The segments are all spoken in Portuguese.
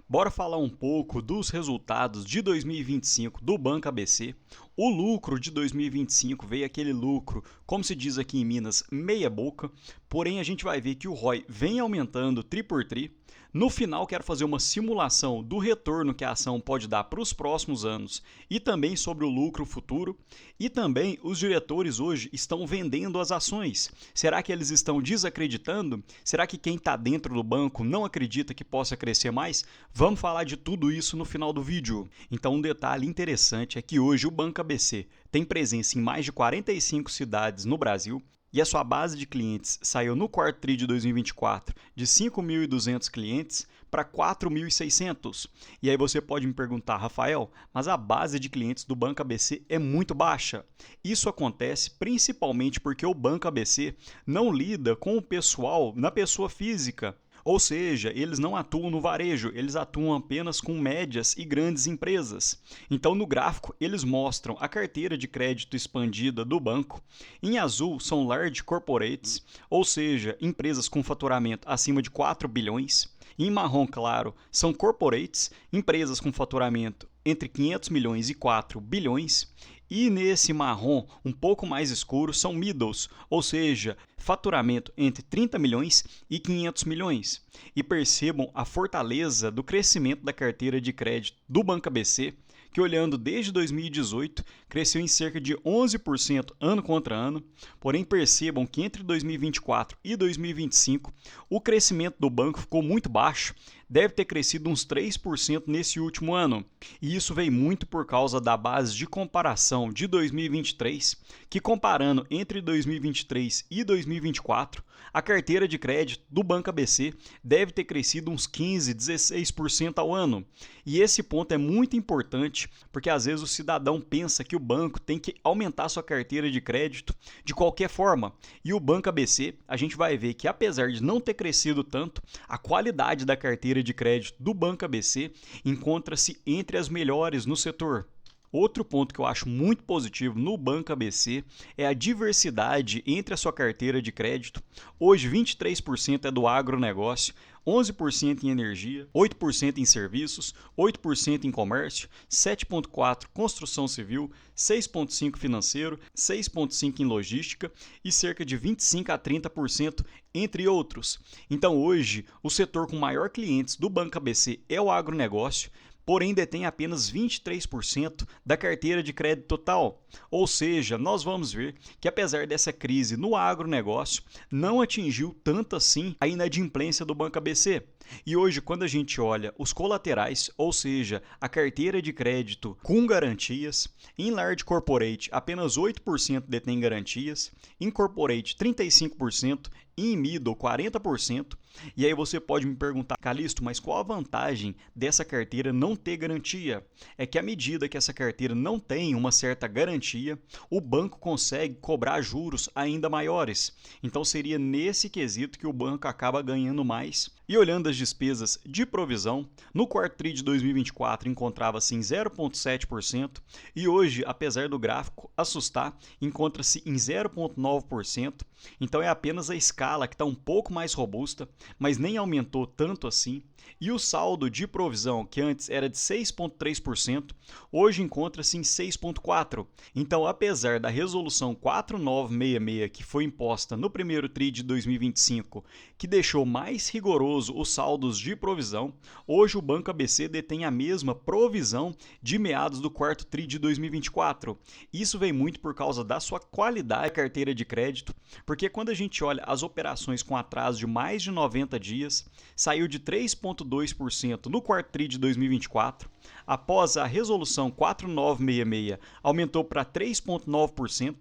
Bora falar um pouco dos resultados de 2025 do Banco ABC. O lucro de 2025 veio aquele lucro, como se diz aqui em Minas, meia boca, porém a gente vai ver que o ROI vem aumentando tri por tri. No final, quero fazer uma simulação do retorno que a ação pode dar para os próximos anos e também sobre o lucro futuro. E também os diretores hoje estão vendendo as ações. Será que eles estão desacreditando? Será que quem está dentro do banco não acredita que possa crescer mais? Vamos falar de tudo isso no final do vídeo. Então, um detalhe interessante é que hoje o Banco ABC tem presença em mais de 45 cidades no Brasil e a sua base de clientes saiu no quarto tri de 2024 de 5.200 clientes para 4.600. E aí você pode me perguntar, Rafael, mas a base de clientes do Banco ABC é muito baixa. Isso acontece principalmente porque o Banco ABC não lida com o pessoal na pessoa física. Ou seja, eles não atuam no varejo, eles atuam apenas com médias e grandes empresas. Então, no gráfico, eles mostram a carteira de crédito expandida do banco. Em azul, são large corporates, ou seja, empresas com faturamento acima de 4 bilhões. Em marrom claro, são corporates, empresas com faturamento entre 500 milhões e 4 bilhões. E nesse marrom um pouco mais escuro são middles, ou seja, faturamento entre 30 milhões e 500 milhões. E percebam a fortaleza do crescimento da carteira de crédito do Banco ABC, que olhando desde 2018, cresceu em cerca de 11% ano contra ano, porém percebam que entre 2024 e 2025 o crescimento do banco ficou muito baixo, deve ter crescido uns 3% nesse último ano. E isso veio muito por causa da base de comparação de 2023, que comparando entre 2023 e 2024, a carteira de crédito do Banco ABC deve ter crescido uns 15, 16% ao ano. E esse ponto é muito importante, porque às vezes o cidadão pensa que o banco tem que aumentar sua carteira de crédito de qualquer forma. E o Banco ABC, a gente vai ver que apesar de não ter crescido tanto, a qualidade da carteira de crédito do Banco ABC encontra-se entre as melhores no setor. Outro ponto que eu acho muito positivo no Banco ABC é a diversidade entre a sua carteira de crédito. Hoje, 23% é do agronegócio, 11% em energia, 8% em serviços, 8% em comércio, 7,4% construção civil, 6,5% financeiro, 6,5% em logística e cerca de 25% a 30% entre outros. Então hoje, o setor com maior clientes do Banco ABC é o agronegócio, porém detém apenas 23% da carteira de crédito total. Ou seja, nós vamos ver que apesar dessa crise no agronegócio, não atingiu tanto assim a inadimplência do Banco ABC. E hoje, quando a gente olha os colaterais, ou seja, a carteira de crédito com garantias, em Large Corporate apenas 8% detém garantias, em Corporate 35%, e em Middle 40%. E aí você pode me perguntar, Calixto, mas qual a vantagem dessa carteira não ter garantia? É que à medida que essa carteira não tem uma certa garantia, o banco consegue cobrar juros ainda maiores. Então seria nesse quesito que o banco acaba ganhando mais. E olhando as despesas de provisão, no quarto tri de 2024 encontrava-se em 0,7% e hoje, apesar do gráfico assustar, encontra-se em 0,9%. Então é apenas a escala que está um pouco mais robusta, mas nem aumentou tanto assim. E o saldo de provisão, que antes era de 6,3%, hoje encontra-se em 6,4%. Então, apesar da resolução 4966 que foi imposta no primeiro tri de 2025, que deixou mais rigoroso os saldos de provisão, hoje o Banco ABC detém a mesma provisão de meados do quarto tri de 2024. Isso vem muito por causa da sua qualidade da carteira de crédito, porque quando a gente olha as operações com atraso de mais de 90 dias, saiu de 3,2% no quarto tri de 2024, após a resolução 4966 aumentou para 3,9%,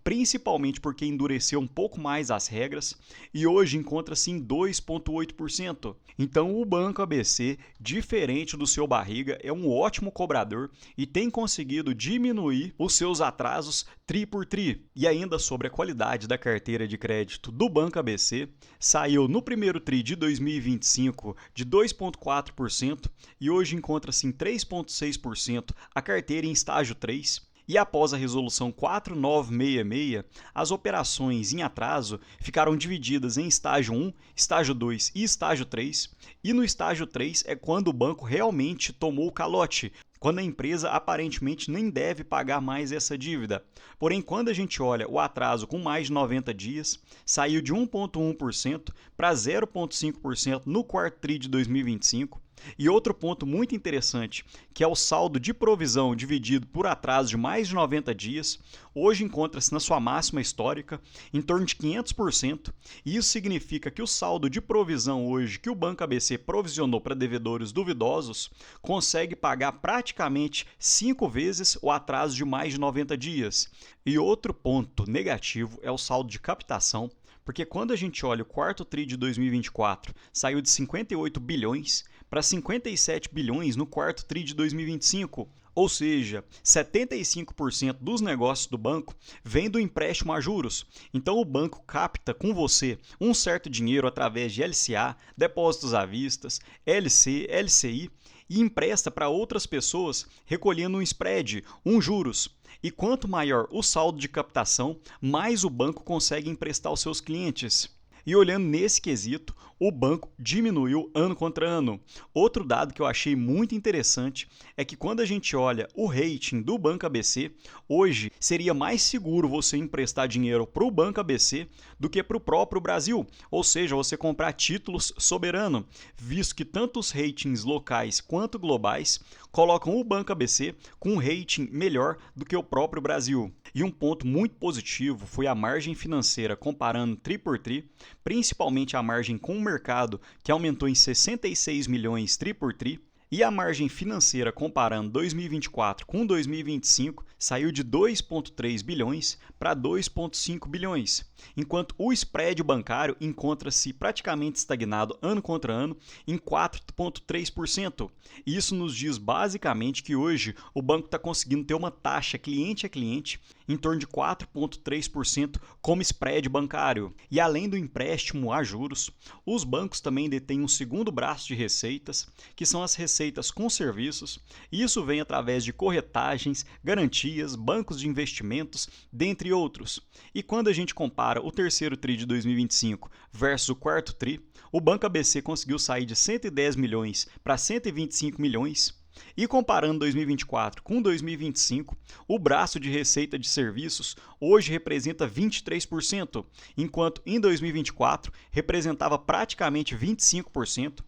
principalmente porque endureceu um pouco mais as regras e hoje encontra-se em 2,8%. Então o Banco ABC, diferente do seu barriga, é um ótimo cobrador e tem conseguido diminuir os seus atrasos tri por tri. E ainda sobre a qualidade da carteira de crédito do Banco ABC, saiu no primeiro tri de 2025 de 2,4% e hoje encontra-se em 3,6% a carteira em estágio 3. E após a resolução 4966, as operações em atraso ficaram divididas em estágio 1, estágio 2 e estágio 3. E no estágio 3 é quando o banco realmente tomou o calote, quando a empresa aparentemente nem deve pagar mais essa dívida. Porém, quando a gente olha o atraso com mais de 90 dias, saiu de 1,1% para 0,5% no quarto TRI de 2025. E outro ponto muito interessante, que é o saldo de provisão dividido por atraso de mais de 90 dias, hoje encontra-se na sua máxima histórica, em torno de 500%, e isso significa que o saldo de provisão hoje que o Banco ABC provisionou para devedores duvidosos consegue pagar praticamente 5 vezes o atraso de mais de 90 dias. E outro ponto negativo é o saldo de captação, porque quando a gente olha o quarto TRI de 2024, saiu de 58 bilhões para 57 bilhões no quarto TRI de 2025. Ou seja, 75% dos negócios do banco vem do empréstimo a juros. Então o banco capta com você um certo dinheiro através de LCA, depósitos à vista, LC, LCI e empresta para outras pessoas recolhendo um spread, um juros. E quanto maior o saldo de captação, mais o banco consegue emprestar aos seus clientes. E olhando nesse quesito, o banco diminuiu ano contra ano. Outro dado que eu achei muito interessante é que quando a gente olha o rating do Banco ABC, hoje seria mais seguro você emprestar dinheiro para o Banco ABC do que para o próprio Brasil, ou seja, você comprar títulos soberano, visto que tanto os ratings locais quanto globais colocam o Banco ABC com um rating melhor do que o próprio Brasil. E um ponto muito positivo foi a margem financeira comparando TRI por TRI, principalmente a margem com o mercado, que aumentou em 66 milhões TRI por TRI, e a margem financeira comparando 2024 com 2025 saiu de 2,3 bilhões para 2,5 bilhões, enquanto o spread bancário encontra-se praticamente estagnado ano contra ano em 4,3%. Isso nos diz basicamente que hoje o banco está conseguindo ter uma taxa cliente a cliente em torno de 4,3% como spread bancário. E além do empréstimo a juros, os bancos também detêm um segundo braço de receitas, que são as receitas com serviços, e isso vem através de corretagens, garantias, bancos de investimentos, dentre outros. E quando a gente compara o terceiro TRI de 2025 versus o quarto TRI, o Banco ABC conseguiu sair de 110 milhões para 125 milhões. E comparando 2024 com 2025, o braço de receita de serviços hoje representa 23%, enquanto em 2024 representava praticamente 25%,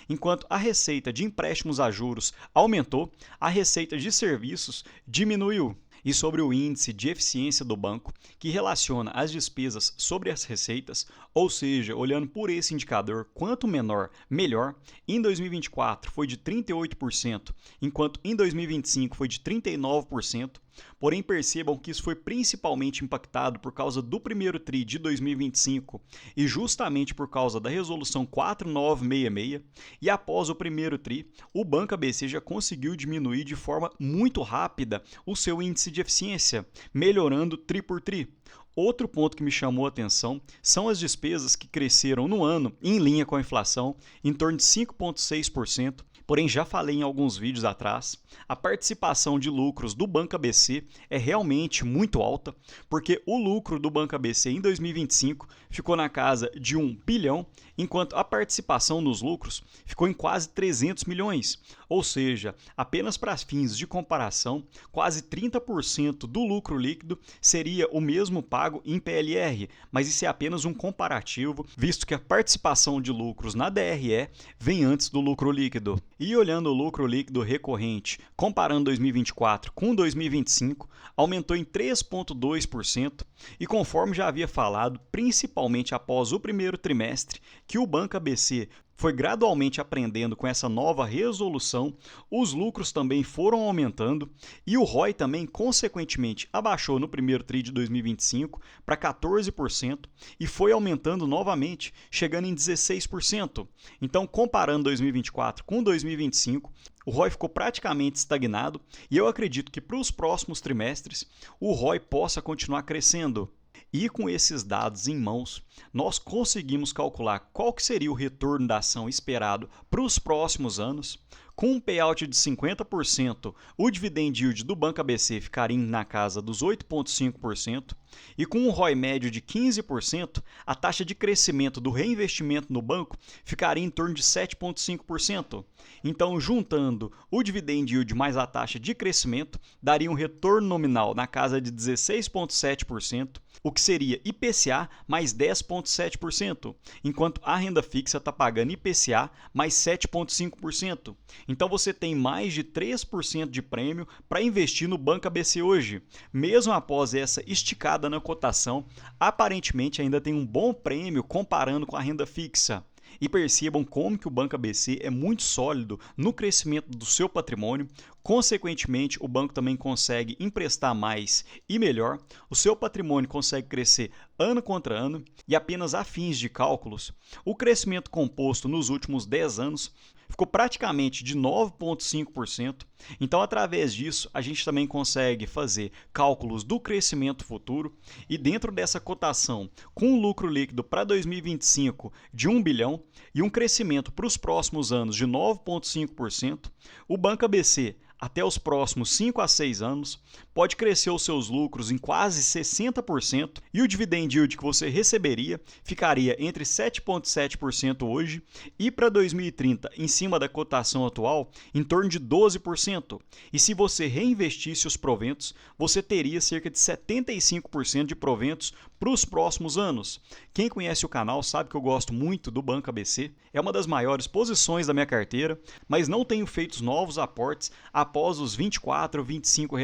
enquanto a receita de empréstimos a juros aumentou, a receita de serviços diminuiu. E sobre o índice de eficiência do banco, que relaciona as despesas sobre as receitas, ou seja, olhando por esse indicador, quanto menor, melhor, em 2024 foi de 38%, enquanto em 2025 foi de 39%, porém percebam que isso foi principalmente impactado por causa do primeiro TRI de 2025 e justamente por causa da resolução 4966, e após o primeiro TRI, o Banco ABC já conseguiu diminuir de forma muito rápida o seu índice de eficiência, melhorando TRI por TRI. Outro ponto que me chamou a atenção são as despesas que cresceram no ano em linha com a inflação, em torno de 5,6%. Porém, já falei em alguns vídeos atrás, a participação de lucros do Banco ABC é realmente muito alta, porque o lucro do Banco ABC em 2025 ficou na casa de 1 bilhão, enquanto a participação nos lucros ficou em quase 300 milhões. Ou seja, apenas para fins de comparação, quase 30% do lucro líquido seria o mesmo pago em PLR, mas isso é apenas um comparativo, visto que a participação de lucros na DRE vem antes do lucro líquido. E olhando o lucro líquido recorrente, comparando 2024 com 2025, aumentou em 3,2% e conforme já havia falado, principalmente após o primeiro trimestre, que o Banco ABC foi gradualmente aprendendo com essa nova resolução, os lucros também foram aumentando e o ROI também, consequentemente, abaixou no primeiro TRI de 2025 para 14% e foi aumentando novamente, chegando em 16%. Então, comparando 2024 com 2025, o ROI ficou praticamente estagnado e eu acredito que para os próximos trimestres o ROI possa continuar crescendo. E com esses dados em mãos, nós conseguimos calcular qual que seria o retorno da ação esperado para os próximos anos, Com um payout de 50%, o dividend yield do Banco ABC ficaria na casa dos 8,5%, e com um ROI médio de 15%, a taxa de crescimento do reinvestimento no banco ficaria em torno de 7,5%. Então, juntando o dividend yield mais a taxa de crescimento, daria um retorno nominal na casa de 16,7%, o que seria IPCA mais 10,7%, enquanto a renda fixa está pagando IPCA mais 7,5%. Então você tem mais de 3% de prêmio para investir no Banco ABC hoje. Mesmo após essa esticada na cotação, aparentemente ainda tem um bom prêmio comparando com a renda fixa. E percebam como que o Banco ABC é muito sólido no crescimento do seu patrimônio. Consequentemente, o banco também consegue emprestar mais e melhor, o seu patrimônio consegue crescer ano contra ano e apenas a fins de cálculos, o crescimento composto nos últimos 10 anos ficou praticamente de 9,5%. Então, através disso, a gente também consegue fazer cálculos do crescimento futuro e dentro dessa cotação, com um lucro líquido para 2025 de 1 bilhão e um crescimento para os próximos anos de 9,5%, o Banco ABC até os próximos 5 a 6 anos, pode crescer os seus lucros em quase 60% e o dividend yield que você receberia ficaria entre 7,7% hoje e para 2030, em cima da cotação atual, em torno de 12%. E se você reinvestisse os proventos, você teria cerca de 75% de proventos para os próximos anos. Quem conhece o canal sabe que eu gosto muito do Banco ABC, é uma das maiores posições da minha carteira, mas não tenho feito novos aportes após os R$ 24, R$ 25.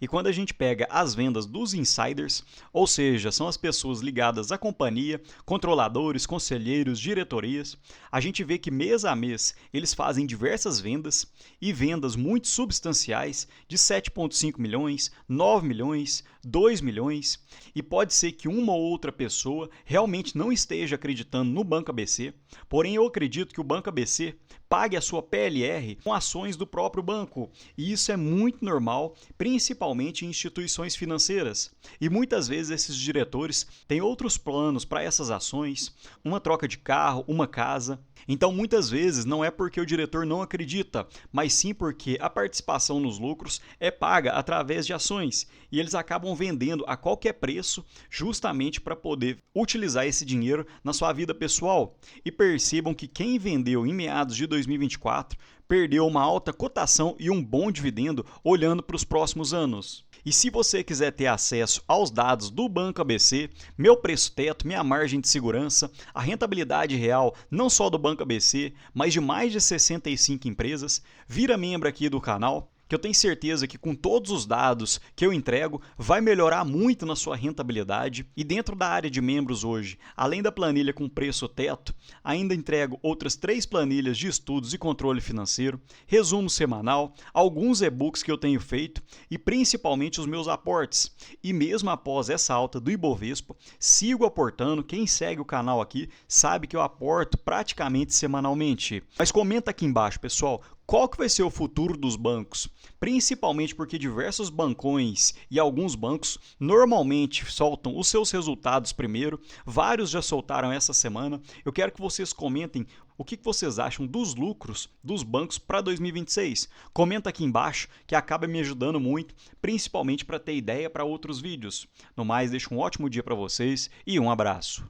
E quando a gente pega as vendas dos insiders, ou seja, são as pessoas ligadas à companhia, controladores, conselheiros, diretorias, a gente vê que mês a mês eles fazem diversas vendas e vendas muito substanciais de 7,5 milhões, 9 milhões, 2 milhões, e pode ser que uma ou outra pessoa realmente não esteja acreditando no Banco ABC, porém eu acredito que o Banco ABC pague a sua PLR com ações do próprio banco, e isso é muito normal, principalmente em instituições financeiras. E muitas vezes esses diretores têm outros planos para essas ações, uma troca de carro, uma casa. Então, muitas vezes, não é porque o diretor não acredita, mas sim porque a participação nos lucros é paga através de ações e eles acabam vendendo a qualquer preço justamente para poder utilizar esse dinheiro na sua vida pessoal. E percebam que quem vendeu em meados de 2024 perdeu uma alta cotação e um bom dividendo olhando para os próximos anos. E se você quiser ter acesso aos dados do Banco ABC, meu preço teto, minha margem de segurança, a rentabilidade real não só do Banco ABC, mas de mais de 65 empresas, vira membro aqui do canal, que eu tenho certeza que com todos os dados que eu entrego, vai melhorar muito na sua rentabilidade. E dentro da área de membros hoje, além da planilha com preço teto, ainda entrego outras 3 planilhas de estudos e controle financeiro, resumo semanal, alguns e-books que eu tenho feito e principalmente os meus aportes. E mesmo após essa alta do Ibovespa, sigo aportando. Quem segue o canal aqui sabe que eu aporto praticamente semanalmente. Mas comenta aqui embaixo, pessoal, qual que vai ser o futuro dos bancos? Principalmente porque diversos bancões e alguns bancos normalmente soltam os seus resultados primeiro, vários já soltaram essa semana. Eu quero que vocês comentem o que vocês acham dos lucros dos bancos para 2026. Comenta aqui embaixo que acaba me ajudando muito, principalmente para ter ideia para outros vídeos. No mais, deixo um ótimo dia para vocês e um abraço.